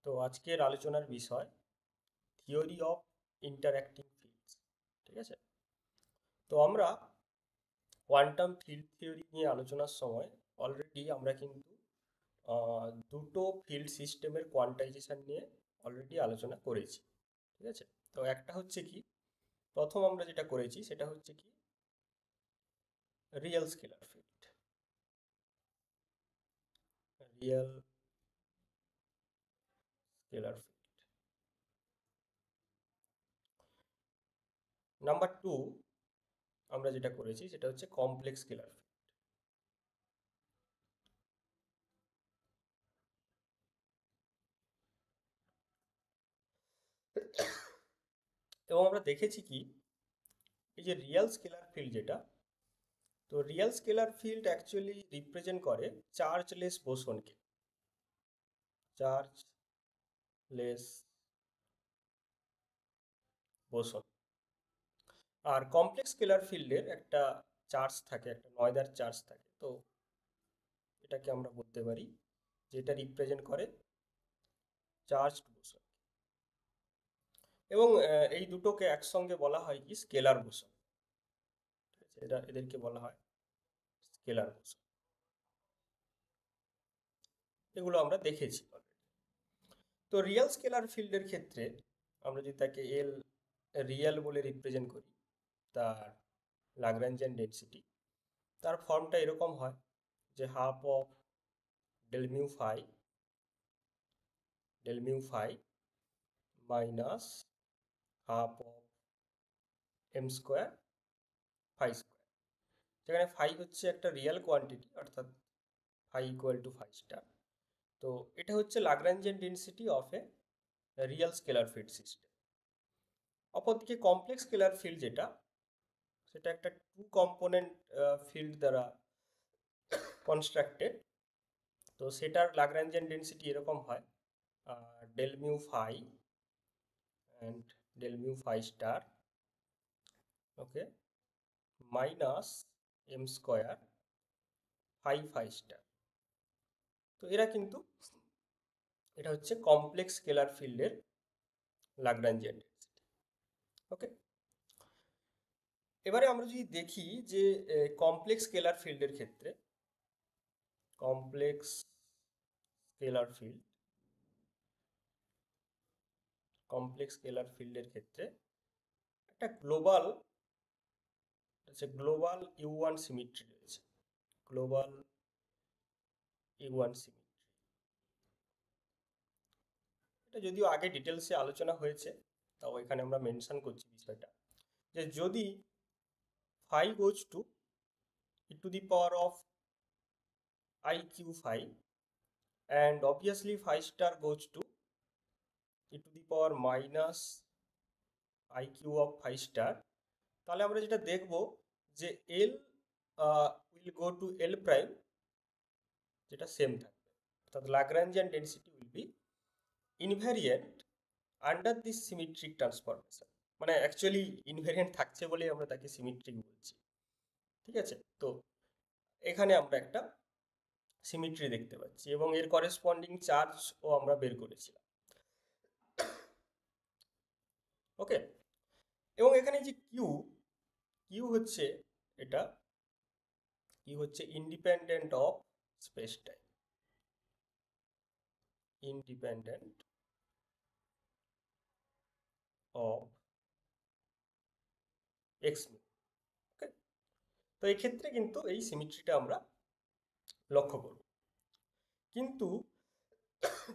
তো আজকের আলোচনার বিষয় থিওরি অফ ইন্টারঅ্যাক্টিং ফিল্ডস। ঠিক আছে, তো আমরা কোয়ান্টাম ফিল্ড থিওরি নিয়ে আলোচনার সময় অলরেডি আমরা কিন্তু দুটো ফিল্ড সিস্টেমের কোয়ান্টাইজেশন নিয়ে অলরেডি আলোচনা করেছি। ঠিক আছে, তো একটা হচ্ছে কি, প্রথম আমরা যেটা করেছি সেটা হচ্ছে কি real scalar field. Real scalar field number two, আমরা যেটা করেছি সেটা হচ্ছে কমপ্লেক্স স্কেলার ফিল্ড। এবং আমরা দেখেছি কি, এই যে রিয়েল স্কেলার ফিল্ড যেটা, তো real scalar field actually represent করে চার্জলেস বোসনকে। চার্জলেস বোসন। আর কমপ্লেক্স স্কেলার ফিল্ডের একটা চার্জ থাকে, একটা নয়দার চার্জ থাকে। তো এটাকে আমরা বলতে পারি যেটা রিপ্রেজেন্ট করে চার্জড বোসন। এবং এই দুটোকে একসঙ্গে বলা হয় কি স্কেলার বোসন। ঠিক আছে, এদেরকে বলা হয় স্কেলার বোসন। এগুলো আমরা দেখেছি already। তো রিয়েল স্কেলার ফিল্ডের ক্ষেত্রে আমরা যদি তাকে রিয়েল বলে রিপ্রেজেন্ট করি, তার লাগরাঞ্জিয়ান ডেনসিটি, তার ফর্মটা এরকম হয় যে half of del mu phi minus half of M square phi square, যেখানে ফাই হচ্ছে একটা রিয়েল কোয়ান্টিটি, অর্থাৎ phi equal to phi star. তো এটা হচ্ছে Lagrangian density of a real scalar field system. অপরদিকে কমপ্লেক্স স্কেলার ফিল্ড যেটা, সেটা একটা টু কম্পোনেন্ট ফিল্ড দ্বারা কনস্ট্রাক্টেড। তো সেটার লাগরাঞ্জিয়ান ডেনসিটি এরকম হয় del mu phi and del mu phi star, okay, minus M square phi phi star. তো এটা হচ্ছে কমপ্লেক্স স্কেলার ফিল্ডের লাগরাঞ্জিয়ান ডেনসিটি। ওকে, এবারে আমরা যদি দেখি যে কমপ্লেক্স স্কেলার ফিল্ডের ক্ষেত্রে, complex scalar field complex scalar ফিল্ডের ক্ষেত্রে একটা গ্লোবাল ইউ ওয়ান সিমিট্রি রয়েছে। গ্লোবাল ইউ ওয়ান সিমিট্রি, এটা যদিও আগে ডিটেলসে আলোচনা হয়েছে, তাও এখানে আমরা মেনশন করছি বিষয়টা, যে যদি phi goes to e to the power of iq phi, and obviously phi star goes to e to the power minus iq of phi star, তাহলে আমরা যেটা দেখব যে l will go to l prime, যেটা same থাকবে। অর্থাৎ Lagrangian density will be invariant under this symmetric transformation। মানে actually invariant থাকছে বলেই আমরা তাকে সিমেট্রিক বলছি। ঠিক আছে, তো এখানে আমরা একটা সিমেট্রি দেখতে পাচ্ছি এবং এর করেসপন্ডিং চার্জও আমরা বের করেছিলাম। ওকে, এবং এখানে যে কিউ, কিউ হচ্ছে এটা কিউ হচ্ছে independent of space time, independent of X mu. Okay, তো এই ক্ষেত্রে কিন্তু এই সিমেট্রিটা আমরা লক্ষ্য করব। কিন্তু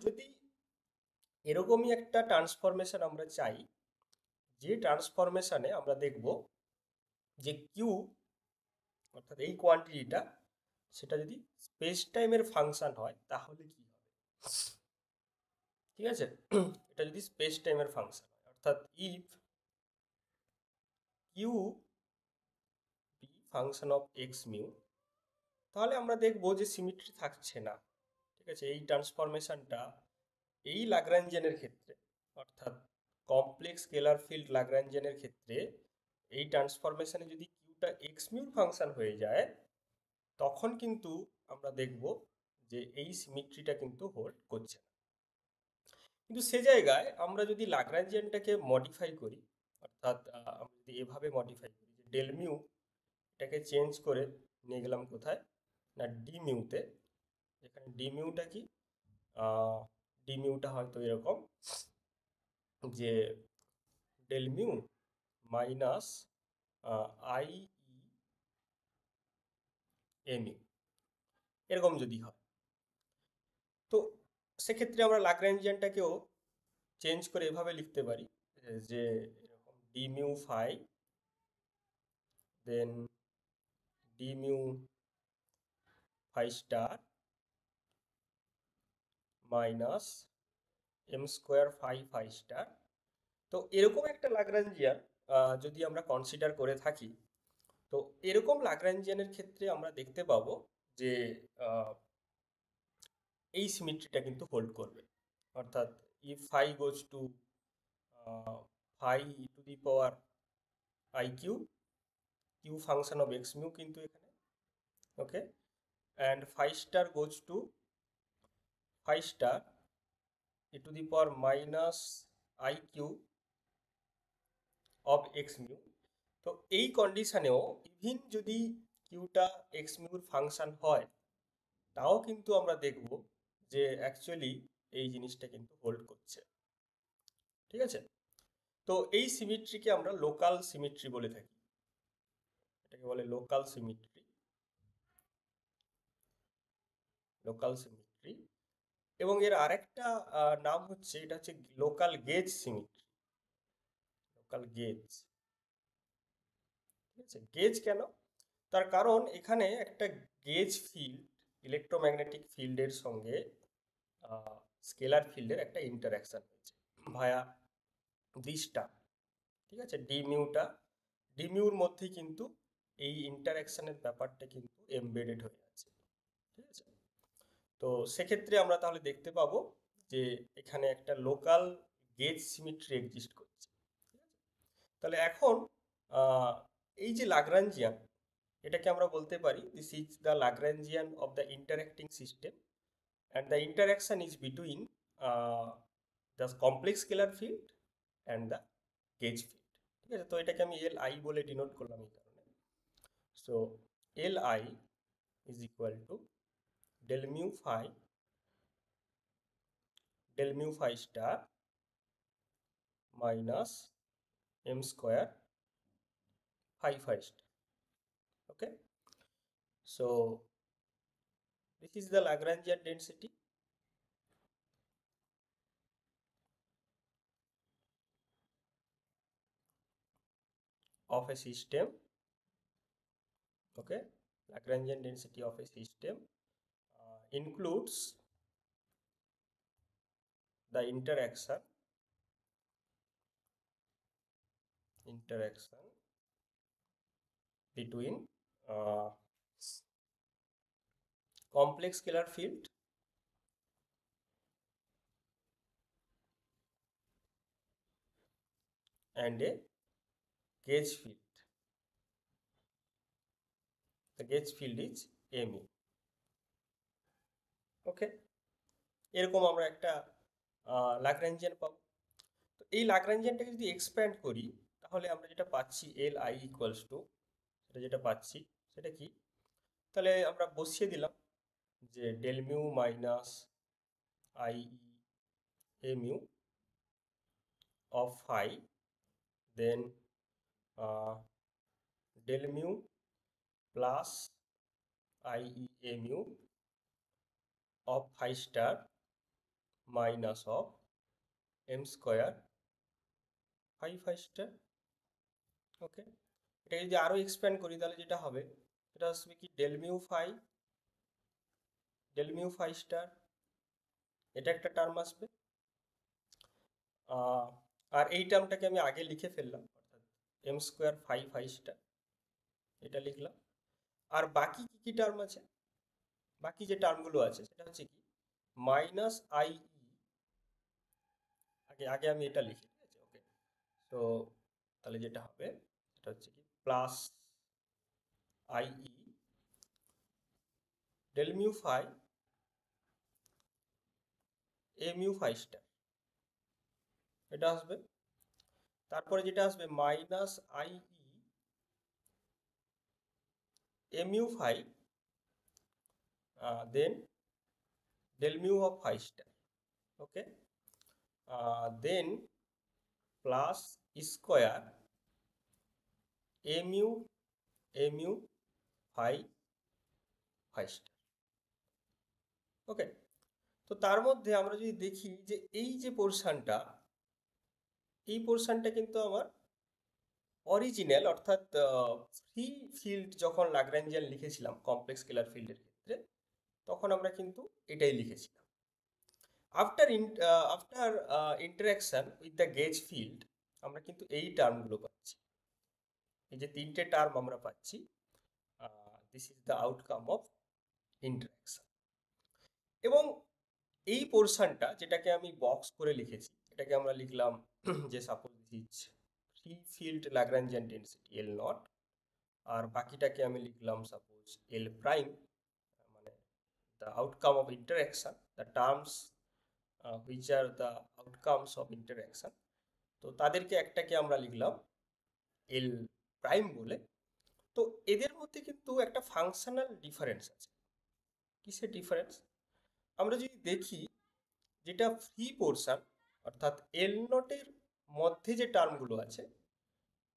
যদি এরকমই একটা ট্রান্সফরমেশন আমরা চাই, যে ট্রান্সফরমেশনে আমরা দেখব যে কিউ, অর্থাৎ এই কোয়ান্টিটিটা, সেটা যদি স্পেস টাইমের ফাংশন হয় তাহলে কি হবে। ঠিক আছে, এটা যদি স্পেস টাইমের ফাংশন হয়, অর্থাৎ if Q be function of X mu, তাহলে আমরা দেখব যে সিমিট্রি থাকছে না। ঠিক আছে, এই ট্রান্সফরমেশনটা এই লাগরাঞ্জিয়ানের ক্ষেত্রে, অর্থাৎ কমপ্লেক্স স্কেলার ফিল্ড লাগরাঞ্জিয়ানের ক্ষেত্রে, এই ট্রান্সফরমেশনে যদি কিউটা এক্স মিউর ফাংশন হয়ে যায়, তখন কিন্তু আমরা দেখব যে এই সিমিট্রিটা কিন্তু হোল্ড করছে না। কিন্তু সে জায়গায় আমরা যদি লাগরাঞ্জিয়ানটাকে মডিফাই করি, অর্থাৎ আমরা যদি এভাবে মডিফাই করি যে ডেল মিউ এটাকে চেঞ্জ করে নিয়ে গেলাম কোথায়, না ডি মিউতে। এখানে ডি মিউটা কি, ডি মিউটা হয়তো এরকম যে del mu minus I A mu, এরকম যদি হয়, তো সেক্ষেত্রে আমরা লাগরেঞ্জিয়ানটাকেও চেঞ্জ করে এভাবে লিখতে পারি যে এরকম D mu phi, then D mu phi star minus M square phi phi star. তো এরকম একটা লাগরাঞ্জিয়ান যদি আমরা কনসিডার করে থাকি, তো এরকম লাগরাঞ্জিয়ানের ক্ষেত্রে আমরা দেখতে পাবো যে আহ, এই সিমিট্রিটা কিন্তু হোল্ড করবে। অর্থাৎ if phi goes to phi to the power I Q, Q function of X mu কিন্তু এখানে, okay, and phi star goes to phi star e to the power minus I Q of X mu. তো এই কন্ডিশনেও even যদি কিউটা x Muir function হয়, তাও কিন্তু আমরা দেখব যে অ্যাকচুয়ালি এই জিনিসটা কিন্তু হোল্ড করছে। ঠিক আছে, তো এই সিমিট্রিকে আমরা লোকাল সিমিট্রি বলে থাকি, এটাকে বলে লোকাল সিমিট্রি, লোকাল সিমিট্রি। এবং এর আরেকটা নাম হচ্ছে, এটা হচ্ছে local gauge cemetery, local gauge. ঠিক আছে, গেজ কেন? তার কারণ এখানে একটা গেজ ফিল্ড, ইলেকট্রোম্যাগনেটিক ফিল্ডের সঙ্গে স্কেলার ফিল্ডের একটা ইন্টারাকশন হয়েছে ভায়া দিসটা। ঠিক আছে, ডি মিউটা, ডি মিউর মধ্যেই কিন্তু এই ইন্টারাকশনের ব্যাপারটা কিন্তু এমবেডেড হয়ে আছে। ঠিক আছে, তো সেক্ষেত্রে আমরা তাহলে দেখতে পাবো যে এখানে একটা লোকাল গেজ সিমিট্রি এক্সিস্ট করছে। ঠিক আছে, তাহলে এখন এই যে লাগরাঞ্জিয়ান, এটাকে আমরা বলতে পারি this is the Lagrangian of the interacting system, and the interaction is between the complex scalar field and the gauge field. ঠিক আছে, তো এটাকে আমি এল আই বলে ডিনোট করলাম এই কারণে। So L I is equal to del mu phi star minus M square phi phi star. Okay, so this is the Lagrangian density of a system. Okay, Lagrangian density of a system includes the interaction between uh, complex scalar field and a gauge field. The gauge field is mu. ওকে, এরকম আমরা একটা লাগরাঞ্জিয়ান পাবো। তো এই লাগরাঞ্জিয়ানটাকে যদি expand করি, তাহলে আমরা যেটা পাচ্ছি এল আই ইকুয়ালস টু, সেটা যেটা পাচ্ছি সেটা কি, তাহলে আমরা বসিয়ে দিলাম যে del mu minus I A mu of phi, then del mu plus I A mu of phi star minus of M square phi phi star. Okay, এটা যদি আরও এক্সপ্যান্ড করি তাহলে যেটা হবে সেটা আসবে কি ডেল মিউ ফাই স্টার, এটা একটা টার্ম আসবে। আর এই টার্মটাকে আমি আগে লিখে ফেললাম, অর্থাৎ M square phi phi star, এটা লিখলাম। আর বাকি কি কি টার্ম আছে, বাকি যে টার্মগুলো আছে সেটা হচ্ছে কি মাইনাস আই, আগে আগে আমি এটা লিখি। ঠিক আছে, ওকে, তো তাহলে যেটা হবে সেটা হচ্ছে কি plus I del mu phi A mu phi star. এটা আসবে। তারপরে যেটা আসবে minus I mu phi then del mu of phi star, okay, then plus square mu phi star, okay. তো তার মধ্যে আমরা যদি দেখি যে এই যে পোর্শনটা, এই পোর্শনটা কিন্তু আমার অরিজিনাল, অর্থাৎ ফ্রি ফিল্ড যখন ল্যাগ্রাঞ্জিয়ান লিখেছিলাম কমপ্লেক্স স্কেলার ফিল্ডের ক্ষেত্রে, তখন আমরা কিন্তু এটাই লিখেছিলাম। After interaction with the gauge field আমরা কিন্তু এই টার্মগুলো পাচ্ছি, এই যে তিনটে টার্ম আমরা পাচ্ছি। This is the outcome of interaction. এবং এই পোর্শনটা যেটাকে আমি বক্স করে লিখেছি, এটাকে আমরা লিখলাম যে suppose this free field Lagrangian density L naught, আর বাকিটাকে আমি লিখলাম সাপোজ এল প্রাইম, মানে the outcome of interaction, the terms which are the outcomes of interaction। তো তাদেরকে একটাকে আমরা লিখলাম এল প্রাইম বলে। তো এদের মধ্যে কিন্তু একটা ফাংশনাল ডিফারেন্স আছে। কিসের ডিফারেন্স? আমরা যদি দেখি, যেটা ফ্রি পোর্শন অর্থাৎ এল নটের মধ্যে যে টার্মগুলো আছে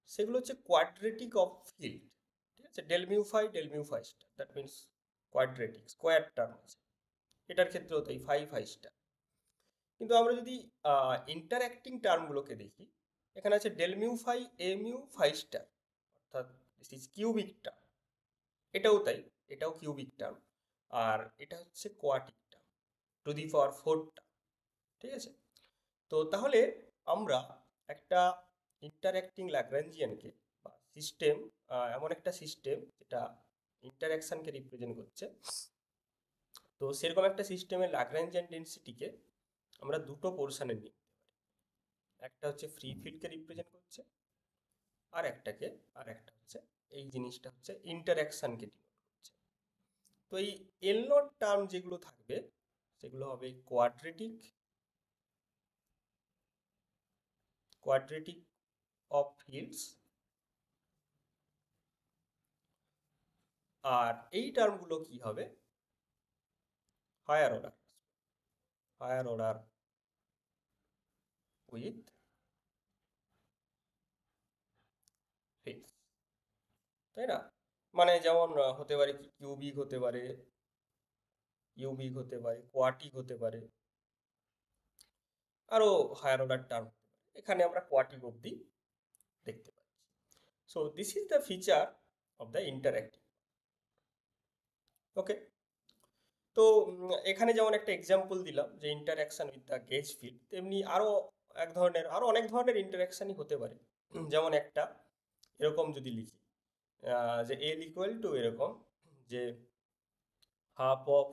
সেগুলো হচ্ছে কোয়াড্রেটিক অফ ফিল্ড, ঠিক আছে, del mu phi star, that means quadratic square term আছে। এটার ক্ষেত্রেও তাই ফাই স্টার। কিন্তু আমরা যদি ইন্টারঅ্যাক্টিং টার্মগুলোকে দেখি, এখানে আছে ডেল মিউ ফাই স্টার, অর্থাৎ দিস ইজ কিউবিক টার্ম। এটাও তাই, এটাও কিউবিক টার্ম, আর এটা হচ্ছে quartic term, to the power 4 term, ঠিক আছে। তো তাহলে আমরা একটা ইন্টারঅ্যাক্টিং ল্যাগ্রাঞ্জিয়ানকে বা সিস্টেম, এমন একটা সিস্টেম যেটা ইন্টারঅ্যাকশনকে রিপ্রেজেন্ট করছে, তো সেরকম একটা সিস্টেমের ল্যাগ্রাঞ্জিয়ান ডেন্সিটিকে আমরা দুটো পোর্শনে নিই। একটা হচ্ছে ফ্রি ফিল্ডকে রিপ্রেজেন্ট করছে, আর একটা হচ্ছে এই জিনিসটা হচ্ছে ইন্টারঅ্যাকশনকে ডিনোট করছে। তো এই এল নট টার্ম যেগুলো থাকবে সেগুলো হবে কোয়াড্রেটিক অফ ফিল্ডস, আর এই টার্মগুলো কি হবে? হায়ার অর্ডার উইথ ফিল্ডস, তাই না? মানে যেমন হতে পারে কি, কিউবিক হতে পারে, ইউবিক হতে পারে, কোয়াটিক হতে পারে, আরো হায়ার অর্ডার টার্ম। এখানে আমরা কোয়াটিক অবধি দেখতে পাচ্ছি। So this is the feature of the interactive, okay. তো এখানে যেমন একটা এক্সাম্পল দিলাম যে interaction with the gauge field, তেমনি আরো অনেক ধরনের ইন্টারঅ্যাকশনই হতে পারে। যেমন একটা এরকম যদি লিখি, যে এল ইকুয়াল টু এরকম, যে half of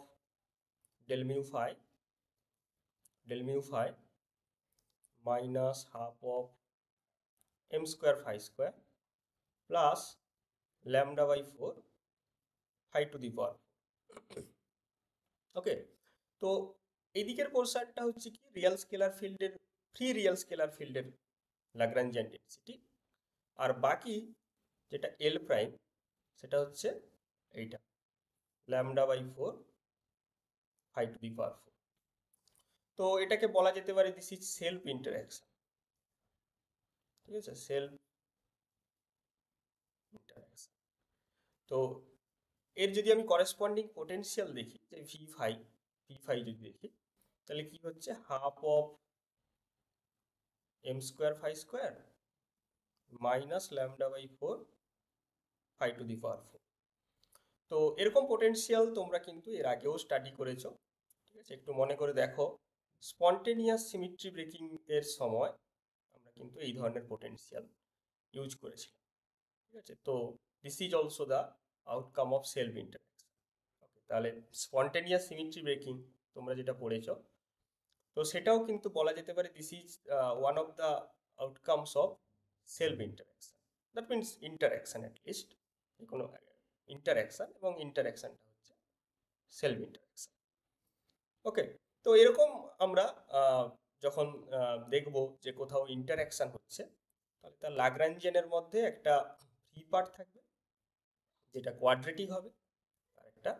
del mu phi minus half of M square phi square plus lambda by 4 phi to the power, okay. তো এদিকের পোর্শনটা হচ্ছে কি ফ্রি রিয়েল স্কেলার ফিল্ডের ল্যাগ্রাঞ্জিয়ান ডেন্সিটি, আর বাকি যেটা এল প্রাইম সেটা হচ্ছে এইটা lambda by 4 phi to the power 4। তো এটাকে বলা যেতে পারে দিস ইজ সেলফ ইন্টারঅ্যাকশন, ঠিক আছে, সেলফ ইন্টারঅ্যাকশন। তো এর যদি আমি করেসপন্ডিং পোটেনশিয়াল দেখি, যে ভি ফাই যদি দেখি, তাহলে কি হচ্ছে, half of M square phi square minus lambda by 4 phi to the power 4। তো এরকম পোটেনশিয়াল তোমরা কিন্তু এর আগেও স্টাডি করেছো, ঠিক আছে। একটু মনে করে দেখো, স্পন্টেনিয়াস সিমেট্রি ব্রেকিং এর সময় আমরা কিন্তু এই ধরনের পোটেনশিয়াল ইউজ করেছিলাম, ঠিক আছে। তো this is also the outcome of self interaction, okay. তাহলে স্পন্টেনিয়াস সিমেট্রি ব্রেকিং তোমরা যেটা পড়েছো, তো সেটাও কিন্তু বলা যেতে পারে this is one of the outcomes of self interaction, that means interaction at least, কোনো ইন্টারঅ্যাকশন, এবং ইন্টারঅ্যাকশনটা হচ্ছে সেলফ ইন্টারঅ্যাকশন, ওকে। তো এরকম আমরা যখন দেখব যে কোথাও ইন্টারঅ্যাকশন হচ্ছে, তাহলে তার ল্যাগ্রাঞ্জিয়ানের মধ্যে একটা ফ্রি পার্ট থাকবে যেটা কোয়াড্রেটিক হবে, আর একটা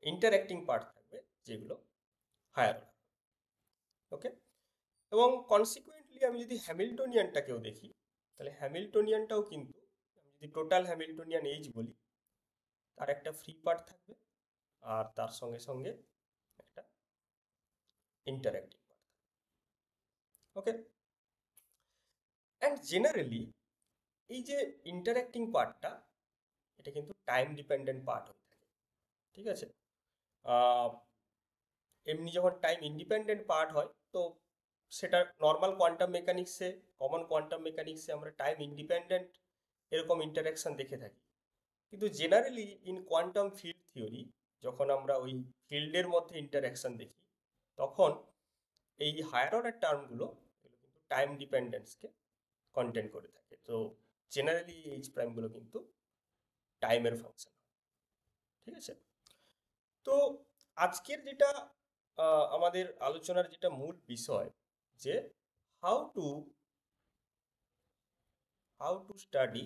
ইন্টারঅ্যাক্টিং পার্ট থাকবে যেগুলো হায়ার অর্ডার। ওকে, এবং কনসিকুয়েন্টলি আমি যদি হ্যামিল্টনিয়ানটাকেও দেখি, তাহলে হ্যামিল্টনিয়ানটাও কিন্তু আমি যদি টোটাল হ্যামিল্টনিয়ান এইচ বলি, তার একটা ফ্রি পার্ট থাকবে আর তার সঙ্গে সঙ্গে একটা interacting part. Okay, and generally এই যে ইন্টারঅ্যাক্টিং পার্টটা, এটা কিন্তু টাইম ডিপেন্ডেন্ট পার্ট হয়ে থাকে। ঠিক আছে, আহ, এমনি যখন টাইম ইন্ডিপেন্ডেন্ট পার্ট হয়, তো সেটা নর্মাল কোয়ান্টাম মেকানিক্সে, কমন কোয়ান্টাম মেকানিক্সে আমরা টাইম ইন্ডিপেন্ডেন্ট এরকম ইন্টারাকশন দেখে থাকি। কিন্তু generally in quantum field theory, যখন আমরা ওই ফিল্ডের মধ্যে ইন্টারাকশন দেখি, তখন এই হায়ার অর্ডার টার্মগুলো কিন্তু টাইম ডিপেন্ডেন্সকে কন্টেন করে থাকে। তো জেনারেলি এইচ প্রাইমগুলো কিন্তু টাইমের ফাংশন। ঠিক আছে, তো আজকের যেটা আমাদের আলোচনার যেটা মূল বিষয়, যে how to study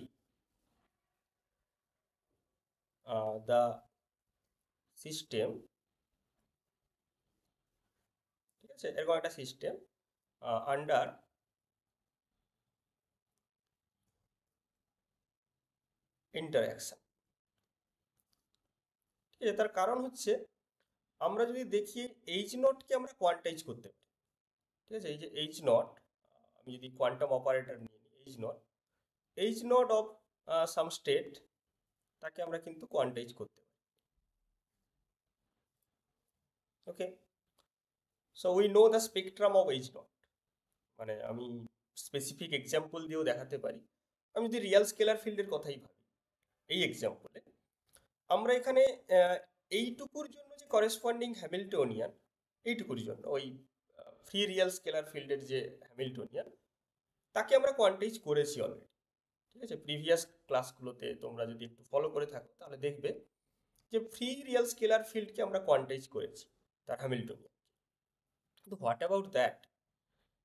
the system. ঠিক আছে, এরকম একটা সিস্টেম আন্ডার ইন্টারঅ্যাকশন। ঠিক আছে, তার কারণ হচ্ছে আমরা যদি দেখি এইচ নটকে আমরা কোয়ান্টাইজ করতে পারি। ঠিক আছে, এই যে এইচ নট, আমি যদি কোয়ান্টাম অপারেটর নিয়ে নিই, H naught of some state, তাকে আমরা কিন্তু কোয়ান্টাইজ করতে পারি। Okay, so we know the spectrum of H naught. মানে আমি স্পেসিফিক এক্সাম্পল দিয়েও দেখাতে পারি। আমি যদি রিয়াল স্কেলার ফিল্ডের কথাই ভাবি, এই এক্সাম্পলে আমরা এখানে এইটুকুর জন্য যে করেসপন্ডিং হ্যামিল্টনিয়ান, এইটুকুর জন্য ওই ফ্রি রিয়াল স্কেলার ফিল্ডের যে হ্যামিল্টনিয়ান, তাকে আমরা কোয়ান্টাইজ করেছি অলরেডি। ঠিক আছে, প্রিভিয়াস ক্লাসগুলোতে তোমরা যদি একটু ফলো করে থাকো, তাহলে দেখবে যে ফ্রি রিয়াল স্কেলার ফিল্ডকে আমরা কোয়ান্টাইজ করেছি তার হ্যামিল্টনিয়ান। কিন্তু হোয়াট অ্যাবাউট দ্যাট,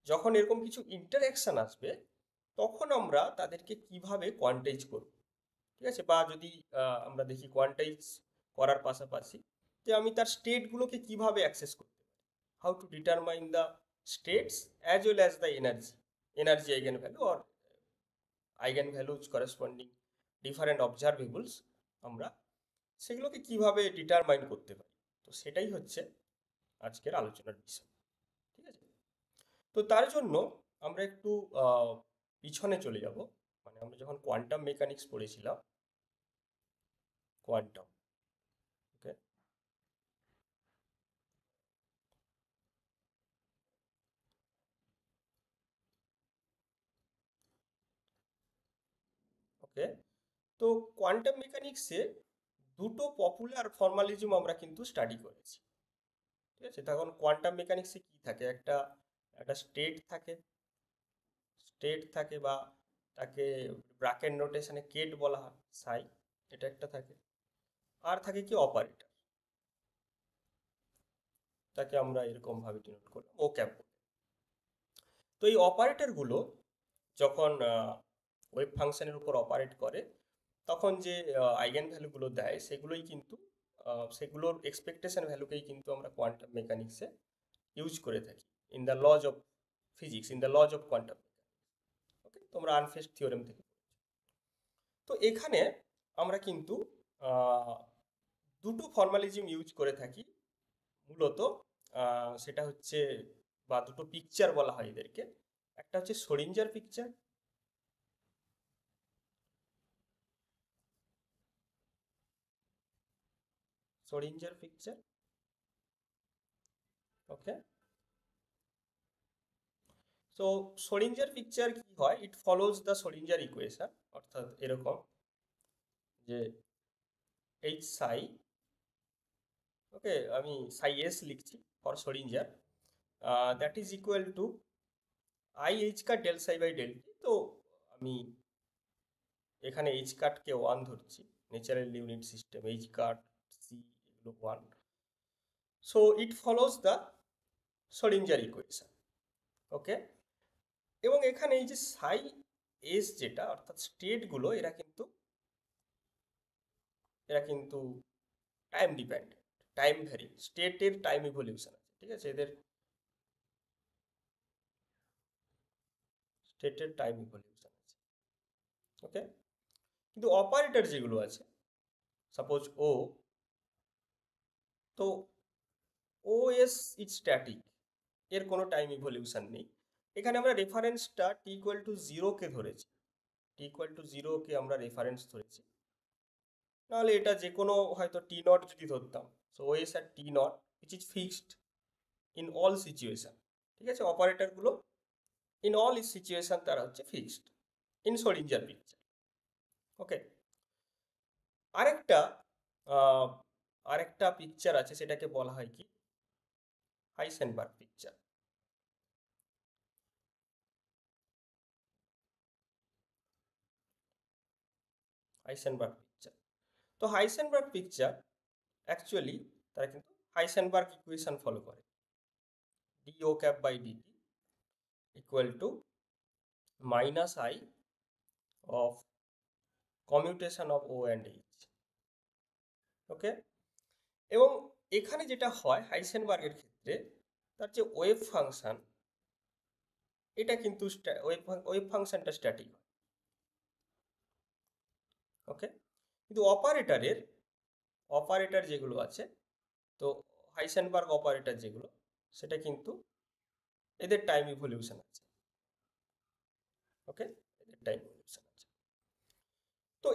যখন এরকম কিছু ইন্টারঅ্যাকশন আসবে, তখন আমরা তাদেরকে কিভাবে কোয়ান্টাইজ করব? ঠিক আছে, বা যদি আমরা দেখি কোয়ান্টাইজ করার পাশাপাশি যে আমি তার স্টেটগুলোকে কিভাবে অ্যাক্সেস করতে পারি, how to determine the states as well as the energy eigen value or eigen values corresponding different observables, আমরা সেগুলোকে কিভাবে ডিটারমাইন করতে পারি। তো সেটাই হচ্ছে আজকের আলোচনার বিষয়। ঠিক আছে, তো তার জন্য আমরা একটু পিছনে চলে যাব। মানে আমরা যখন কোয়ান্টাম মেকানিক্স পড়েছিলাম, কোয়ান্টাম, ওকে, ওকে, তো কোয়ান্টাম মেকানিক্সে দুটো পপুলার ফর্মালিজম আমরা কিন্তু স্টাডি করেছি। ঠিক আছে, তখন কোয়ান্টাম মেকানিক্সে কি থাকে, একটা একটা স্টেট থাকে বা তাকে ব্র্যাকেট নোটেশনে কেট বলা হয়, সাই, এটা একটা থাকে। আর থাকে কি অপারেটর, তাকে আমরা এরকম ভাবে ডিনোট করলাম ও ক্যাপ। তো এই অপারেটরগুলো যখন ওয়েভ ফাংশনের উপর অপারেট করে, তখন যে আইগেন ভ্যালুগুলো দেয়, সেগুলোই কিন্তু সেগুলোর এক্সপেকটেশন ভ্যালুকেই কিন্তু আমরা কোয়ান্টাম মেকানিক্সে ইউজ করে থাকি in the laws of physics, in the laws of quantum. Okay, তোমরা আনফেস্ট থিওরেম থেকে। তো এখানে আমরা কিন্তু আহ, দুটো ফর্মালিজম ইউজ করে থাকি মূলত। সেটা হচ্ছে, বা দুটো পিকচার বলা হয় এদেরকে। একটা হচ্ছে শোরিঞ্জার পিকচার, শোরিঞ্জার পিকচার। ওকে, তো শোরিঞ্জার পিকচার কি হয়, ইট ফলোজ দ্য শোরিঞ্জার ইকুয়েশন, অর্থাৎ এরকম যে এইচ সাই, ওকে, আমি সাই এস লিখছি for Schrodinger, that is equal to I H cut del psi by del T. তো আমি এখানে এইচ কাটকে ওয়ান ধরছি, natural unit system H cut C এগুলো one. So it follows the Schrodinger equation. Okay, এবং এখানে এই যে সাই এস যেটা অর্থাৎ স্টেটগুলো এরা কিন্তু টাইম ডিপেন্ডেন্ট, টাইম ভ্যারি, স্টেটের টাইম ইভলিউশন আছে, ঠিক আছে, এদের স্টেটের টাইম ইভলিউশন আছে। ওকে, কিন্তু অপারেটর যেগুলো আছে, সাপোজ ও, তো ও এস ইজ স্ট্যাটিক, এর কোনো টাইম ইভলিউশন নেই। এখানে আমরা রেফারেন্সটা টি ইকুয়াল টু জিরোকে ধরেছি, টি ইকুয়াল টু জিরোকে আমরা রেফারেন্স ধরেছি, নাহলে এটা যে কোনো হয়তো টি নট যদি ধরতাম, সো ও এস আর T naught which is fixed in all situation, ঠিক আছে, অপারেটরগুলো ইন অল সিচুয়েশন তারা হচ্ছে fixed in Schrodinger picture. Okay, আরেকটা আহ, আরেকটা পিকচার আছে, সেটাকে বলা হয় কি হাইসেনবার্গ পিকচার। হাইসেনবার্গ পিকচার, তো হাইসেনবার্গ পিকচার অ্যাকচুয়ালি তারা কিন্তু হাইসেনবার্গ ইকুয়েশন ফলো করে, D O cap by dt equal to minus I of commutation of O and H. Okay, এবং এখানে যেটা হয় হাইসেনবার্গের ক্ষেত্রে, তার যে ওয়েভ ফাংশন, এটা কিন্তু ওয়েভ ফাংশনটা স্ট্যাটিক হয়। ওকে, কিন্তু অপারেটর যেগুলো আছে, তো হাইসেনবার্গ অপারেটর যেগুলো, সেটা কিন্তু এদের টাইম ইভলিউশন আছে। ওকে, এদের টাইম ইভলিউশন আছে, তো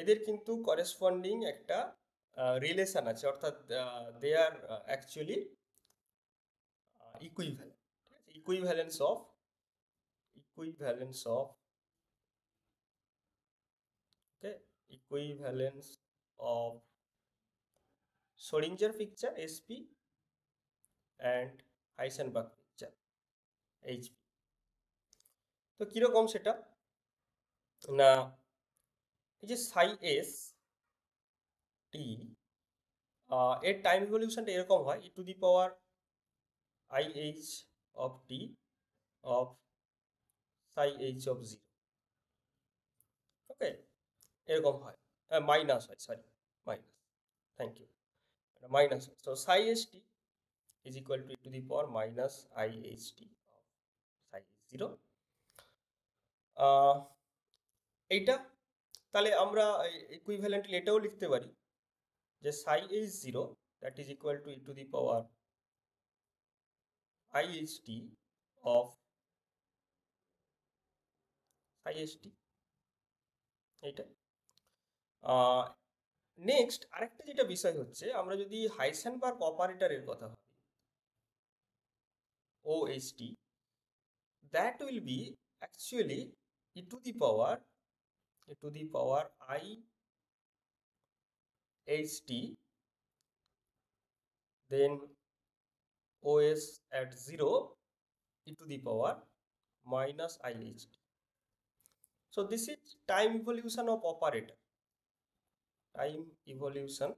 এদের কিন্তু করেসপন্ডিং একটা রিলেশন আছে, অর্থাৎ দে আর অ্যাকচুয়ালি ইকুইভ্যালেন্ট, ঠিক আছে, equivalence of okay, equivalence of Schrodinger picture SP and Heisenberg picture HP। তো কিরকম সেটা, না এই যে সাই এস টি, এর টাইম ইভলিউশনটা এরকম হয়, E to the power I H of T of psi H of zero. Okay, এরকম হয়, মাইনাস হয়, sorry, minus, thank you, minus হয়, তো psi S T is equal to E to the power minus I H T of psi H zero. এইটা তাহলে আমরা equivalently এটাও লিখতে পারি যে psi H zero that is equal to E to the power I H T of psi H T, এইটা। Next আরেকটা যেটা বিষয় হচ্ছে, আমরা যদি হাইসেনবার্গ অপারেটরের কথা ভাবি, O H T, that will be actually E to the power I H T then OS at 0 e to the power minus IHT. So this is time evolution of operator. Time evolution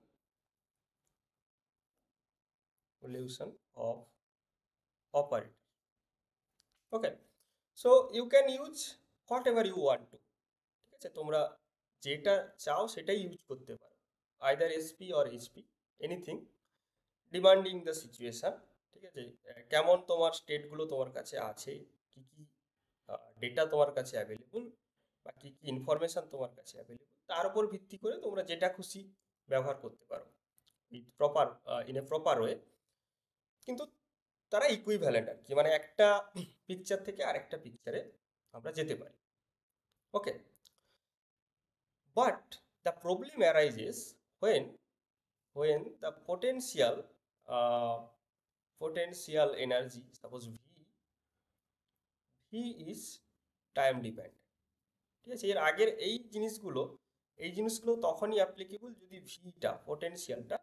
of operator. Okay. So you can use whatever you want to. ঠিক আছে, তোমরা যেটা চাও সেটাই use করতে পারো, either SP or HP, anything demanding the situation. ঠিক আছে, কেমন তোমার স্টেটগুলো তোমার কাছে আছে, কি কি ডেটা তোমার কাছে অ্যাভেলেবল, বা কি কি ইনফরমেশন তোমার কাছে অ্যাভেলেবল, তার উপর ভিত্তি করে তোমরা যেটা খুশি ব্যবহার করতে পারো with proper, in a proper way. কিন্তু তারা ইকুইভ্যালেন্ট আর কি, মানে একটা পিকচার থেকে আরেকটা পিকচারে আমরা যেতে পারি। Okay, but the problem arises when the potential energy, suppose v is time dependent। ঠিক আছে, এর আগের এই জিনিসগুলো তখনই অ্যাপ্লিকেবল যদি ভিটা, পোটেনশিয়ালটা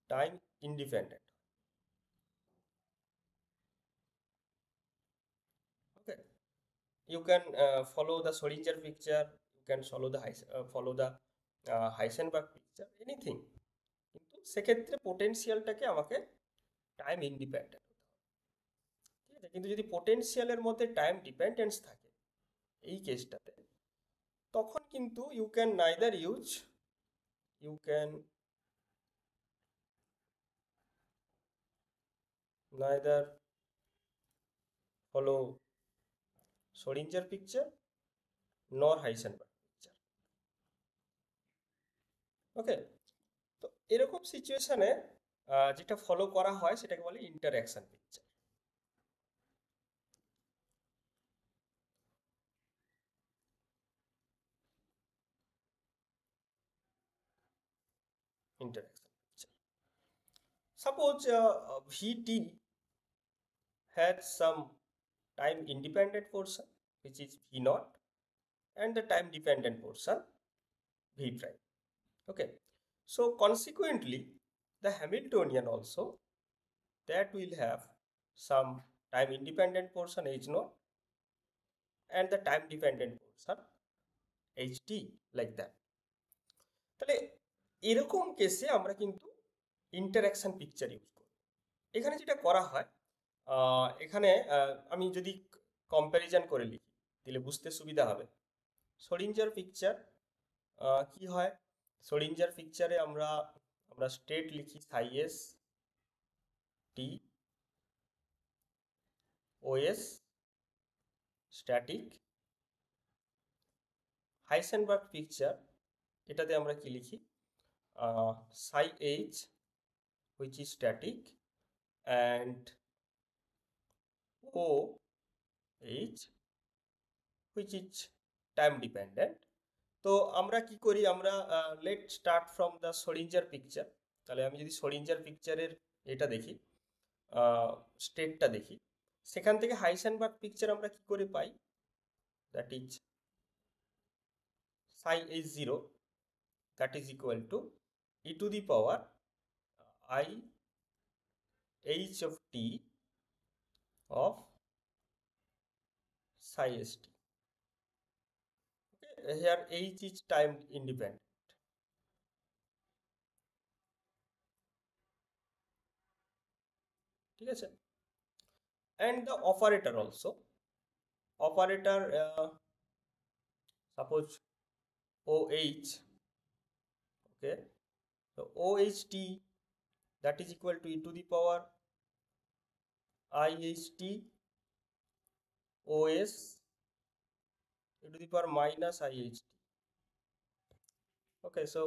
time independent. Okay, you can follow the Schrodinger picture, you can follow the Heisenberg picture, anything, কিন্তু সেক্ষেত্রে পোটেনশিয়ালটাকে আমাকে টাইম ইন্ডিপেন্ডেন্ট হতে হবে। ঠিক কিন্তু যদি পোটেনশিয়ালের মধ্যে টাইম ডিপেন্ডেন্স থাকে এই কেসটাতে, তখন কিন্তু you can neither follow Schrodinger picture nor Heisenberg picture. Okay, তো এরকম সিচুয়েশনে যেটা ফলো করা হয় সেটাকে বলে interaction picture. Interaction picture. Suppose VT had some time independent portion which is V naught and the time dependent portion V prime. Okay, so consequently the Hamiltonian also that will have some time independent portion H naught and the time dependent portion HT like that. তাহলে এরকম কেসে আমরা কিন্তু interaction picture use করি। এখানে যেটা করা হয়, এখানে আমি যদি কম্প্যারিজন করে লিখি তাহলে বুঝতে সুবিধা হবে। Schrodinger পিকচার কি হয়, Schrodinger পিকচারে আমরা স্টেট লিখি psi s t os static. Heisenberg picture এটাতে আমরা কি লিখি, psi h which is static and o h which is time dependent. তো আমরা কি করি, আমরা let start from the Schrodinger picture. তাহলে আমি যদি Schrodinger পিকচারের এটা দেখি, স্টেটটা দেখি, সেখান থেকে হাইসেনবার্গ পিকচার আমরা কি করে পাই, that is psi h0 that is equal to e to the power I h of t of psi st. Okay, here h is time independent. ঠিক আছে, and the operator also, operator suppose OH, okay, so OHT that is equal to e to the power IHT OS e to the power minus IHT. Okay, so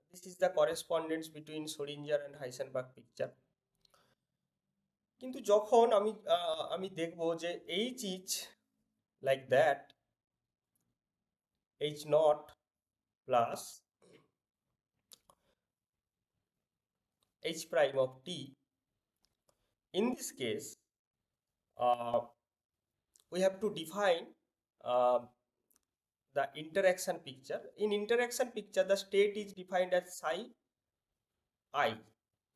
this is the correspondence between Schrodinger and Heisenberg picture. কিন্তু যখন আমি দেখব যে H is like that, H naught plus H prime of t, in this case we have to define the interaction picture. In interaction picture the state is defined as psi I,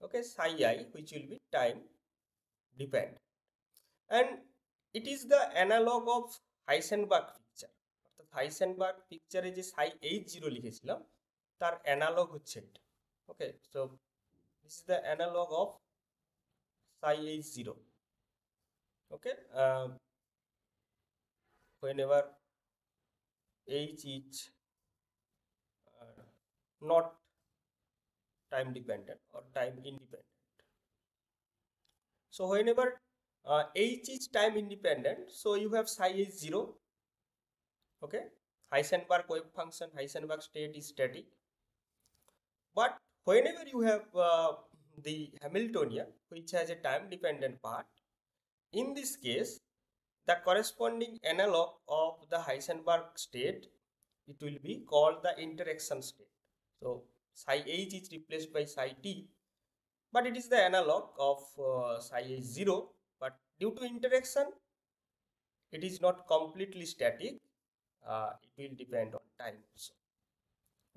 okay, psi I which will be time dependent, and it is the analog of Heisenberg picture. অর্থাৎ Heisenberg পিকচারে যে psi h0 লিখেছিলাম তার analogue হচ্ছে এটা। ওকে, so this is the analog of psi h0. Okay, whenever h is not time dependent or time independent. So whenever h is time independent, so you have psi h0. Okay, Heisenberg wave function, Heisenberg state is static. But whenever you have the Hamiltonian which has a time dependent part, in this case the corresponding analog of the Heisenberg state, it will be called the interaction state. So psi h is replaced by psi t, but it is the analog of psi h0, but due to interaction it is not completely static, it will depend on time also.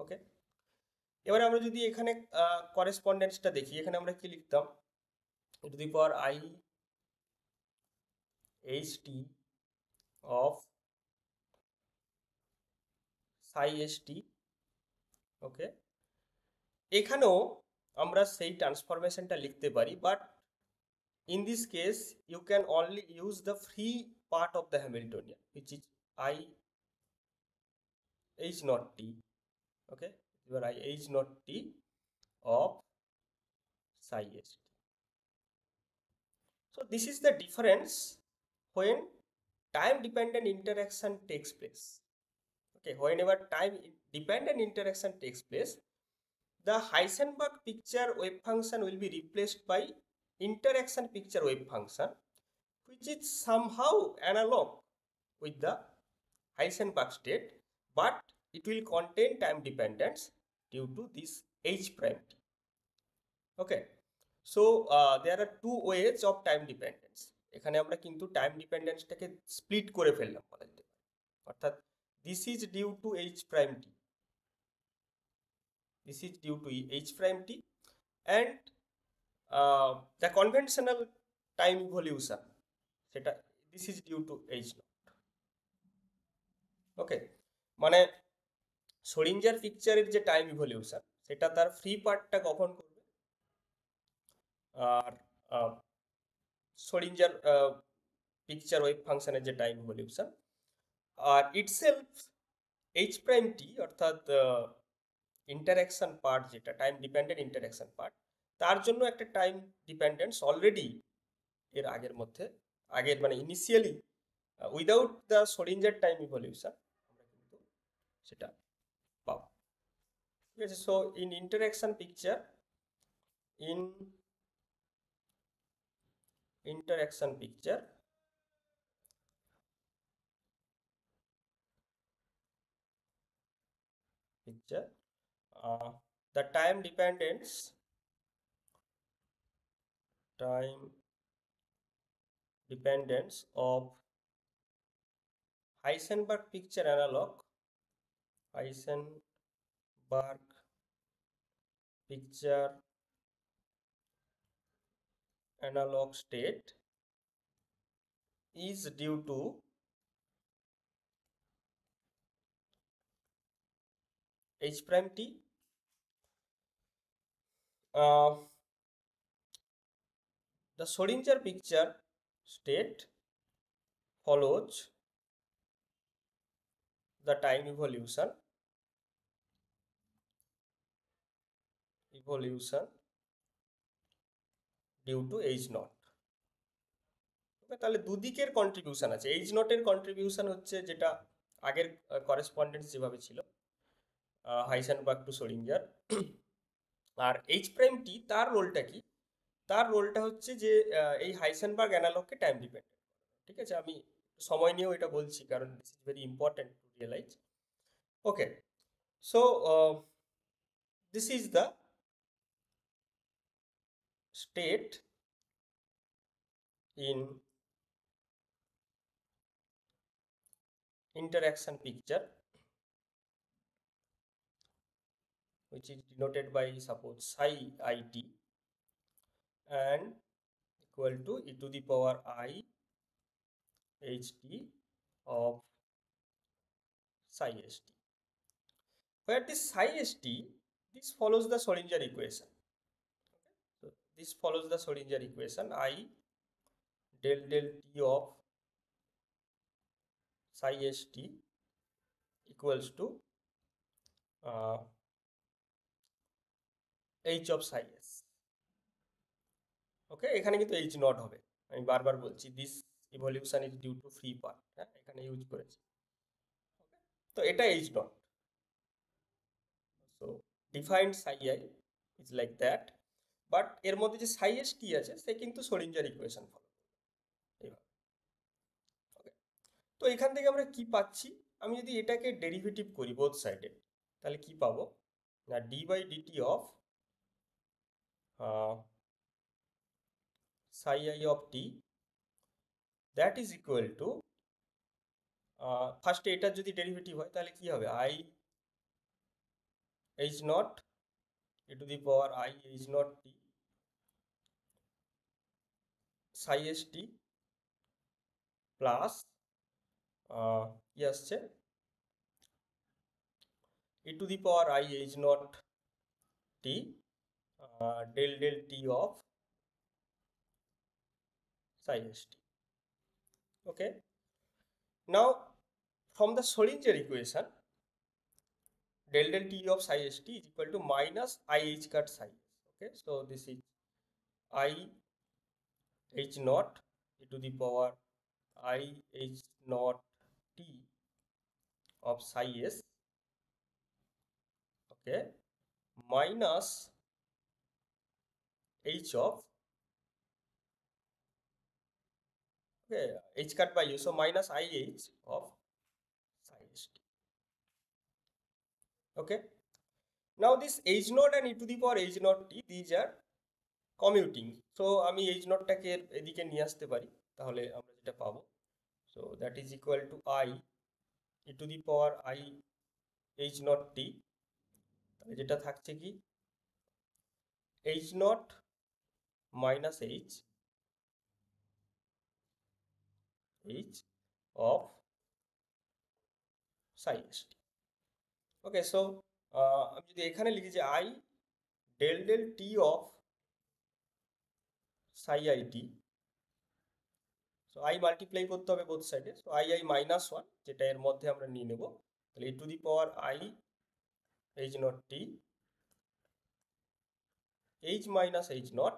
Okay, এবারে আমরা যদি এখানে করেসপন্ডেন্সটা দেখি, এখানে আমরা কি লিখতাম, e to the power I ht of psi st. ওকে, এখানেও আমরা সেই ট্রান্সফরমেশনটা লিখতে পারি, but in this case you can only use the free part of the Hamiltonian, which is I h naught t. Okay, your I h naught t of psi s t. So this is the difference when time dependent interaction takes place. Okay, whenever time dependent interaction takes place, the Heisenberg picture wave function will be replaced by interaction picture wave function, which is somehow analog with the Heisenberg state, but it will contain time dependence due to this h prime t. Okay, so there are two ways of time dependence. এখানে আমরা কিন্তু time ডিপেন্ডেন্সটাকে split করে ফেললাম বলা যেতে পারে, অর্থাৎ this is due to h prime t, this is due to h prime t, and the conventional time evolution সেটা this is due to h naught. ওকে, মানে শোরিঞ্জার পিকচারের যে টাইম ইভলিউশন সেটা তার ফ্রি পার্টটা কখন করবে, আর শোরিঞ্জার পিকচার ওয়েভ ফাংশনের যে টাইম ইভলিউশন, আর ইটসেলফ এইচ প্রাইম টি অর্থাৎ ইন্টারাকশন পার্ট যেটা টাইম ডিপেন্ডেন্ট ইন্টারাকশন পার্ট, তার জন্য একটা টাইম ডিপেন্ডেন্স অলরেডি এর আগের মানে initially without the Schrodinger time evolution আমরা কিন্তু সেটা পাবো। ঠিক আছে, so in interaction picture, in interaction picture the time dependence of Heisenberg picture analog state is due to h prime t. The Schrodinger picture state follows the time evolution due to h naught. তাহলে দুদিকের contribution আছে। H নটের contribution হচ্ছে যেটা আগের correspondence যেভাবে ছিল হাইসেনবার্গ two শোরিঞ্জার, আর H prime টি তার রোলটা কি, তার রোলটা হচ্ছে যে এই হাইসেনবার্গ অ্যানালগকে টাইম ডিপেন্ডেন্ট। ঠিক আছে, আমি সময় নিয়েও এটা বলছি কারণ this is very important to realize. Okay, so this is the state in interaction picture, which is denoted by suppose psi it and equal to e to the power I h t of psi s t, where this psi s t, this follows the Schrodinger equation. Okay, so this follows the Schrodinger equation, I del t of psi s t equals to h of psi s. Okay, এখানে কিন্তু h naught হবে, আমি বারবার বলছি this evolution is due to free part, হ্যাঁ এখানে use করেছি। তো এটা h naught, so defined psi i is like that, but এর মধ্যে যে psi s t আছে সে কিন্তু শোরিঞ্জার ইকুয়েশন ফলো করবে এইভাবে। ওকে, তো এখান থেকে আমরা কি পাচ্ছি, আমি যদি এটাকে ডেরিভেটিভ করি বোথ সাইডে তাহলে কি পাবো না D by DT of psi I of t that is equal to ফার্স্টে এটার যদি ডেরিভেটিভ হয় তাহলে কি হবে, I h naught e to the power I h naught t psi s t plus কি আসছে e to the power I h naught t del t of psi st. Okay, now from the Schrodinger equation, del del t of psi st is equal to minus I h cut psi s. Okay, so this is I h naught e to the power I h naught t of psi s, okay, minus h of, okay, h cut by u, so minus I h of psi st. Okay, now this h naught and e to the power h naught t, these are commuting, so আমি h naught টাকে এদিকে নিয়ে আসতে পারি, তাহলে আমরা যেটা পাবো, so that is equal to I e to the power I h naught t, তাহলে যেটা থাকছে কি h naught minus h of psi st. Okay, so আমি যদি এখানে লিখি যে I del del t of psi I t, so I multiply করতে হবে বোথ সাইডে, so I minus 1, যেটা এর মধ্যে আমরা নিয়ে নেব, তাহলে e to the power I h naught t h minus h naught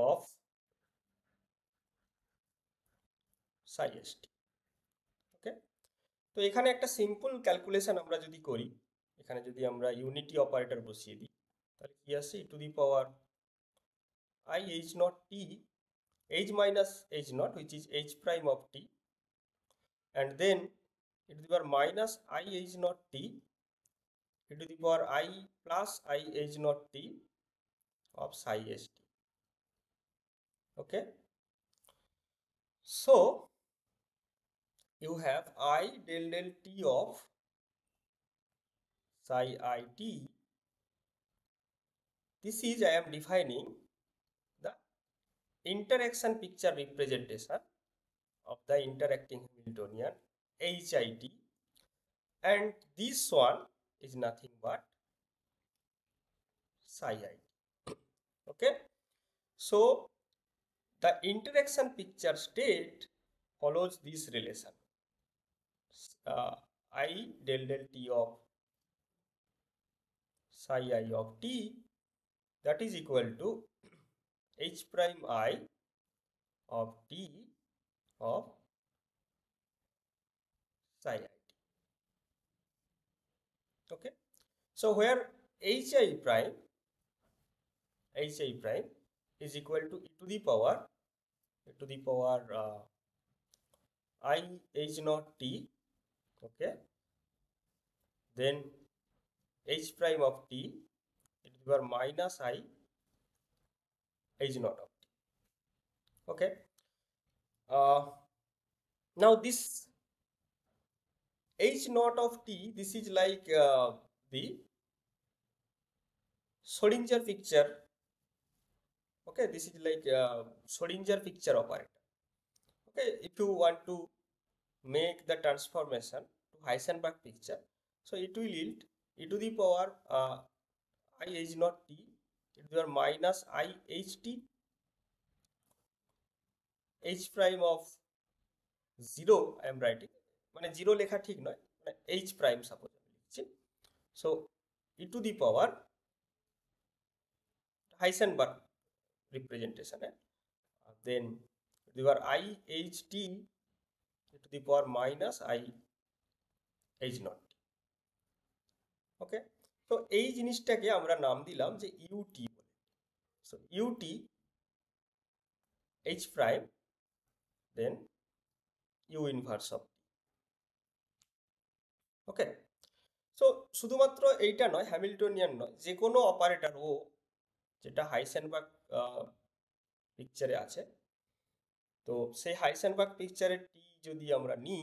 of psi st. ওকে, তো এখানে একটা সিম্পল ক্যালকুলেশন আমরা যদি করি, এখানে যদি আমরা ইউনিটি অপারেটর বসিয়ে দিই, তাহলে কি আসছে e to the power I h naught t h minus h naught which is h prime of t, and then e to the power minus I h naught t e to the power I plus I h naught t of psi st. Okay, so you have I del del t of psi I t. This is, I am defining the interaction picture representation of the interacting Hamiltonian HIT, and this one is nothing but psi I t. Okay, so the interaction picture state follows this relation, I del del t of psi I of t, that is equal to h prime I of t of psi I t. Okay, so where hi prime is equal to e to the power I h naught t, okay, then h prime of t e to the power minus I h naught of t. Okay, now this h naught of t, this is like the Schrodinger picture. Okay, this is like Schrodinger picture operator. Okay, if you want to make the transformation to Heisenberg picture, so it will yield e to the power I h naught t e to the power minus I h t h prime of 0, I am writing, মানে 0 লেখা ঠিক নয়, মানে h prime suppose আমি লিখছি, so e to the power Heisenberg representation, then the power I h t e to the power minus I h naught t. ওকে, তো এই জিনিসটাকে আমরা নাম দিলাম যে ut বলে, so ut h prime then u inverse of t. Okay, so শুধুমাত্র এইটা নয়, হ্যামিল্টনিয়ান নয়, যে কোনো অপারেটর ও যেটা হাইসেনবার্গ পিকচারে আছে, তো সেই হাইসেনবার্গ পিকচারের টি যদি আমরা নিই,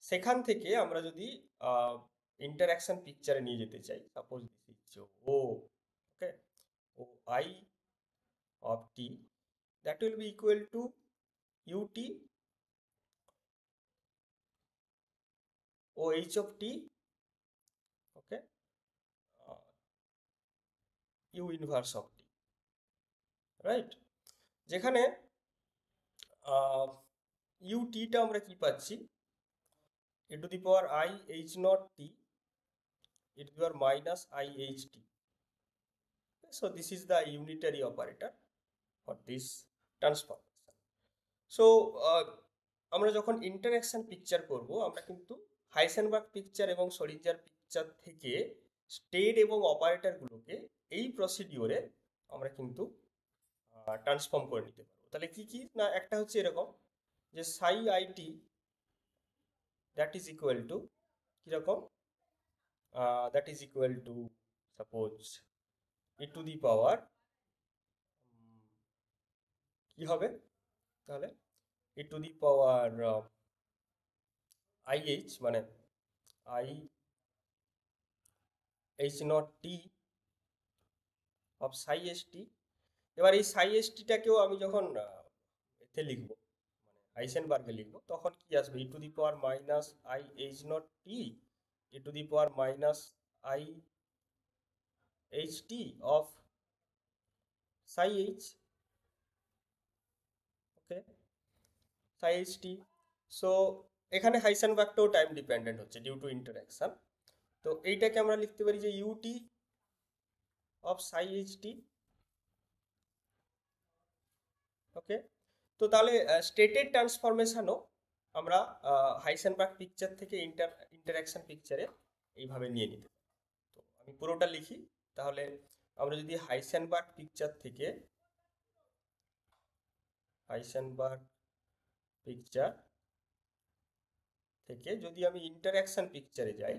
সেখান থেকে আমরা যদি ইন্টারঅ্যাকশন পিকচারে নিয়ে যেতে চাই, suppose this is O, okay, O I of T, that will be equal to UT O H of T, okay, U inverse of T, right? যেখানে ইউটিটা আমরা কি পাচ্ছি, e to the power I h naught t e to the power minus I h t. So this is the unitary operator for this transformation. So আমরা যখন interaction picture করব, আমরা কিন্তু হাইসেনবার্গ পিকচার এবং শোডিঞ্জার পিকচার থেকে state এবং অপারেটরগুলোকে এই প্রসিডিওরে আমরা কিন্তু ট্রান্সফর্ম করে নিতে পারবো। তাহলে কি কি না, একটা হচ্ছে এরকম যে psi IT that is equal to কিরকম, that is equal to suppose e to the power কি হবে তাহলে e to the power IH মানে I h naught t of psi st। এবার এই psi st টাকেও আমি যখন এতে লিখব, মানে হাইসেনবার্গে লিখব, তখন কি আসবে, e to the power minus I h naught t e to the power minus I h t of psi h, okay, psi h t। So এখানে হাইসেনবার্গটাও টাইম ডিপেন্ডেন্ট হচ্ছে ডিউ টু ইন্টারঅ্যাকশন। তো এইটাকে আমরা লিখতে পারি যে ut of psi h t, ওকে। তো তাহলে স্টেটেড ট্রান্সফরমেশনও আমরা হাইসেনবার্গ পিকচার থেকে ইন্টারঅ্যাকশন পিকচারে এইভাবে নিয়ে নিতে পারি। তো আমি পুরোটা লিখি, তাহলে আমরা যদি হাইসেনবার্গ পিকচার থেকে যদি আমি ইন্টারঅ্যাকশন পিকচারে যাই,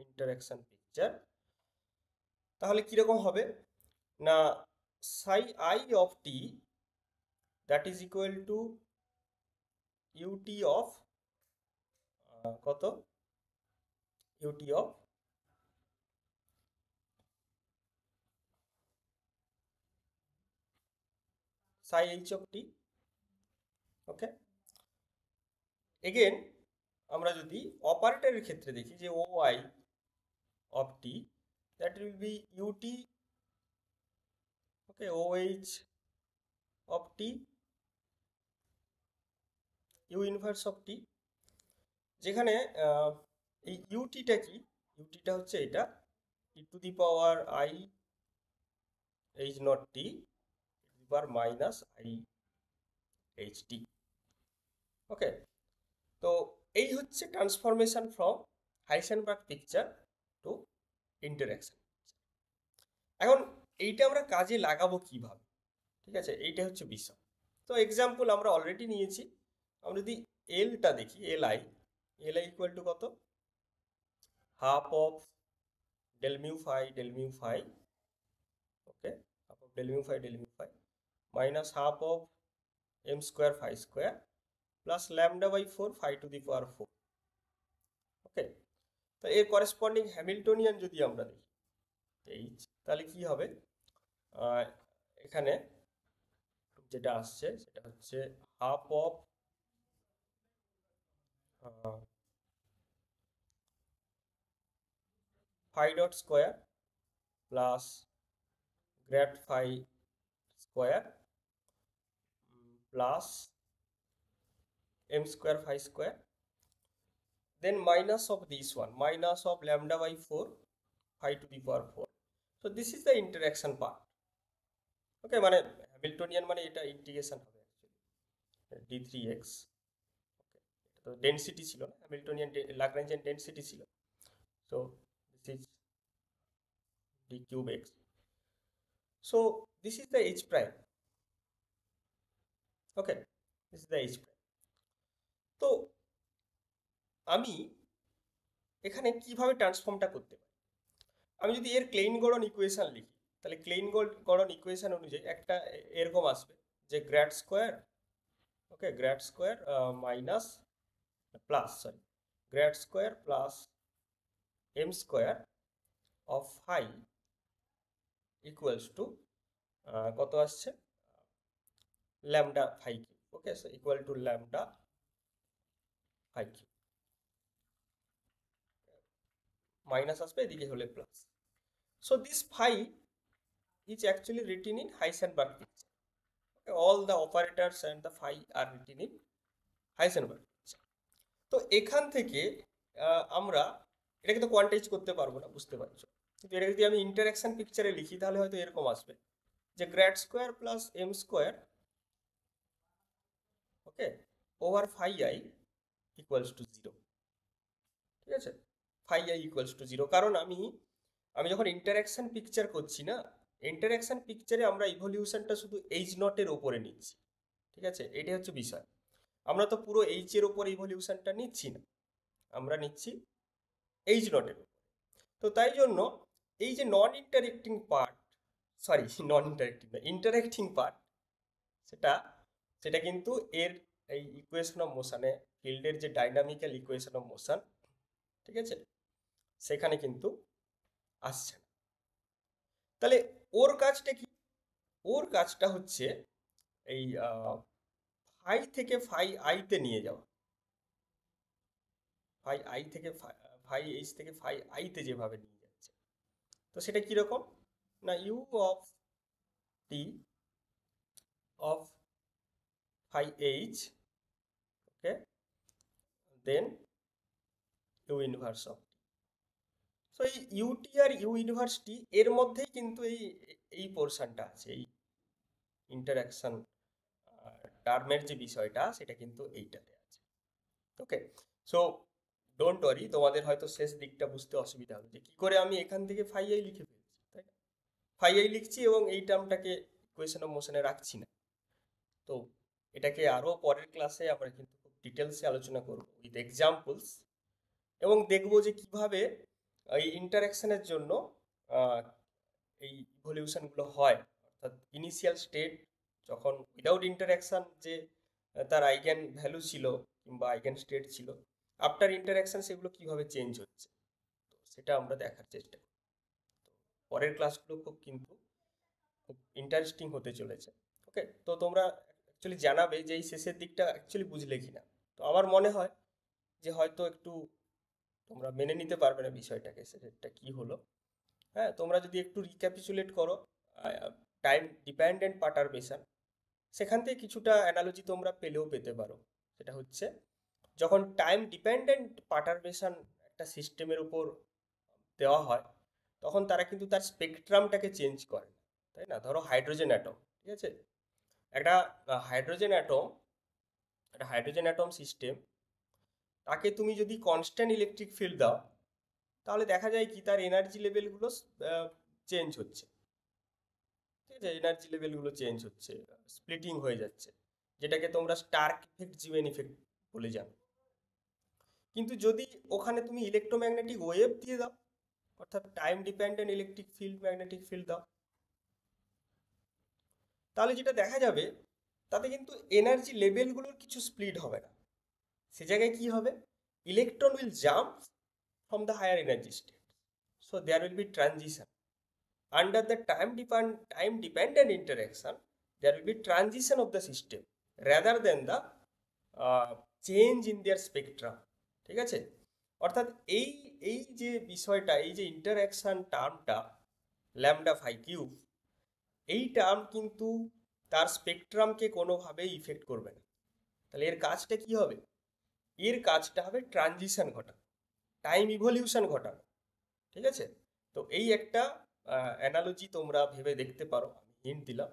ইন্টারঅ্যাকশন পিকচার, তাহলে কিরকম হবে না, psi I of T that is equal to UT of কত, UT of psi H of T, okay. Again আমরা যদি অপারেটরের ক্ষেত্রে দেখি যে O I of T that will be UT, okay, O H of T U inverse of T, যেখানে এই ইউটিটা কি, ইউটিটা হচ্ছে এটা e to the power I H naught T power minus I H T, okay. তো এই হচ্ছে transformation from Heisenberg picture to interaction. এখন এইটা আমরা কাজে লাগাবো কিভাবে, ঠিক আছে, এইটা হচ্ছে বিষয়। তো এক্সাম্পল আমরা অলরেডি নিয়েছি, আমরা যদি এলটা দেখি, এলআই ইকুয়াল টু কত, half of del mu phi, okay, half of del mu phi minus half of M square phi square plus lambda by 4 phi to the power 4, okay. তো এর corresponding Hamiltonian যদি আমরা দেখি H, তাহলে কি হবে, এখানে যেটা আসছে সেটা হচ্ছে half of phi dot square plus grad phi square plus m square phi square, then minus of this one, minus of lambda by 4 phi to the power 4. So this is the interaction part, okay, মানে Hamiltonian মানে এটা integration হবে actually d3x, ওকে। এটা তো density ছিল না, Hamiltonian Lagrangian density ছিল, so this is d cube x, so this is the h prime, okay, this is the h prime। তো আমি এখানে কিভাবে ট্রান্সফর্মটা করতে পারি, আমি যদি এর ক্লেইন গড়ন ইকুয়েশন লিখি, তাহলে ক্লেইন গড়ন ইকুয়েশন অনুযায়ী একটা এরকম আসবে যে grad square, okay, grad square minus plus sorry grad square plus M square of phi equals to কত আসছে, lambda phi Q, okay, so equal to lambda phi Q, minus আসবে এদিকে হলে plus. So this phi is actually written in Heisenberg picture. Okay, all the operators and the phi are written in Heisenberg picture. তো এখান থেকে আমরা এটাকে তো quantise করতে পারবো না, বুঝতে পারছো। কিন্তু এটা যদি আমি ইন্টারঅ্যাকশন পিকচারে লিখি তাহলে হয়তো এরকম আসবে যে grad square plus M square, okay, over phi I equals to zero. ঠিক আছে, phi I equals to zero, কারণ আমি যখন ইন্টারঅ্যাকশন পিকচার করছি না, ইন্টারঅ্যাকশন পিকচারে আমরা ইভলিউশনটা শুধু এইচ নটের ওপরে নিচ্ছি। ঠিক আছে, এটাই হচ্ছে বিষয়। আমরা তো পুরো এইচ এর ওপরে ইভলিউশনটা নিচ্ছি না, আমরা নিচ্ছি এইচ নটের ওপরে। তো তাই জন্য এই যে non interacting part, sorry non interacting না, ইন্টারেক্টিং পার্ট, সেটা সেটা কিন্তু এর এই ইকুয়েশন অফ মোশনে, ফিল্ডের যে ডাইনামিক্যাল ইকুয়েশন অফ মোশন, ঠিক আছে, সেখানে কিন্তু আসছে না। তাহলে ওর কাজটা কি? ওর কাজটা হচ্ছে এই ফাই থেকে ফাই আইতে নিয়ে যাওয়া, ফাই আই থেকে ফাই এইচ থেকে ফাই আইতে যেভাবে নিয়ে যাচ্ছে। তো সেটা কিরকম না, U of T of phi H, okay, then U inverse of. So এই ইউটি আর ইউ ইনভার্স টি এর মধ্যেই কিন্তু এই পোর্শনটা আছে, এই ইন্টারাকশন টার্মের যে বিষয়টা সেটা কিন্তু এইটাতে আছে। ওকে, সো ডোন্ট ওয়ারি, তোমাদের হয়তো শেষ দিকটা বুঝতে অসুবিধা হবে যে কি করে আমি এখান থেকে ফাই আই লিখে ফেলছি, তাই না? ফাই আই লিখছি এবং এই টার্মটাকে ইকুয়েশন অফ মোশনে রাখছি না। তো এটাকে আরও পরের ক্লাসে আমরা কিন্তু খুব ডিটেলসে আলোচনা করব উইথ এক্সাম্পলস, এবং দেখব যে কিভাবে এই ইন্টারাকশনের জন্য এই ইভলিউশনগুলো হয়, অর্থাৎ ইনিশিয়াল স্টেট যখন উইদাউট ইন্টারাকশন যে তার আইগেন ভ্যালু ছিল কিংবা আইগেন স্টেট ছিল, আফটার ইন্টারাকশন সেগুলো কিভাবে চেঞ্জ হচ্ছে, তো সেটা আমরা দেখার চেষ্টা করি। তো পরের ক্লাসগুলো খুব ইন্টারেস্টিং হতে চলেছে। ওকে, তো তোমরা অ্যাকচুয়ালি জানাবে যে এই শেষের দিকটা অ্যাকচুয়ালি বুঝলে কিনা। তো আমার মনে হয় যে হয়তো একটু তোমরা মেনে নিতে পারবে না বিষয়টাকে, সেটা কি হলো। হ্যাঁ, তোমরা যদি একটু রিক্যাপিচুলেট করো টাইম ডিপেন্ডেন্ট পার্টারবেশন, সেখান থেকে কিছুটা অ্যানালজি তোমরা পেলেও পেতে পারো। সেটা হচ্ছে যখন টাইম ডিপেন্ডেন্ট পার্টারবেশন একটা সিস্টেমের উপর দেওয়া হয়, তখন তারা কিন্তু তার স্পেকট্রামটাকে চেঞ্জ করে, তাই না? ধরো হাইড্রোজেন অ্যাটম, ঠিক আছে, একটা হাইড্রোজেন অ্যাটম, একটা হাইড্রোজেন অ্যাটম সিস্টেম, তাকে তুমি যদি কনস্ট্যান্ট ইলেকট্রিক ফিল্ড দাও, তাহলে দেখা যায় কি তার এনার্জি লেভেলগুলো চেঞ্জ হচ্ছে। ঠিক আছে, এনার্জি লেভেলগুলো চেঞ্জ হচ্ছে, স্প্লিটিং হয়ে যাচ্ছে, যেটাকে তোমরা স্টার্ক ইফেক্ট, জিওয়েন ইফেক্ট বলে জানো। কিন্তু যদি ওখানে তুমি ইলেকট্রোম্যাগনেটিক ওয়েভ দিয়ে দাও, অর্থাৎ time dependent electric field, magnetic field দাও, তাহলে যেটা দেখা যাবে তাতে কিন্তু এনার্জি লেভেলগুলোর কিছু স্প্লিট হবে না। সে জায়গায় কি হবে, electron will jump from the higher energy state, so there will be transition under the time dependent interaction. There will be transition of the system rather than the change in their spectrum. ঠিক আছে, অর্থাৎ এই এই যে বিষয়টা, এই যে interaction টার্মটা lambda phi cube, এই টার্ম কিন্তু তার স্পেকট্রামকে কোনোভাবেই ইফেক্ট করবে না। তাহলে এর কাজটা কি হবে? এর কাজটা হবে ট্রানজিশন ঘটানো, টাইম ইভলিউশন ঘটানো। ঠিক আছে, তো এই একটা অ্যানালজি তোমরা ভেবে দেখতে পারো, আমি হিন্ট দিলাম।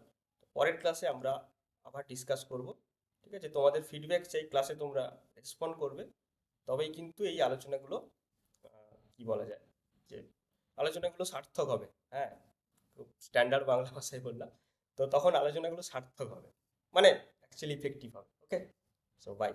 পরের ক্লাসে আমরা আবার ডিসকাস করব। ঠিক আছে, তোমাদের ফিডব্যাক চাই, ক্লাসে তোমরা রেসপন্ড করবে, তবেই কিন্তু এই আলোচনাগুলো কি বলা যায়, যে আলোচনাগুলো সার্থক হবে। হ্যাঁ, খুব স্ট্যান্ডার্ড বাংলা ভাষায় বললাম, তো তখন আলোচনাগুলো সার্থক হবে, মানে অ্যাকচুয়ালি ইফেক্টিভ হবে। ওকে, সো বাই।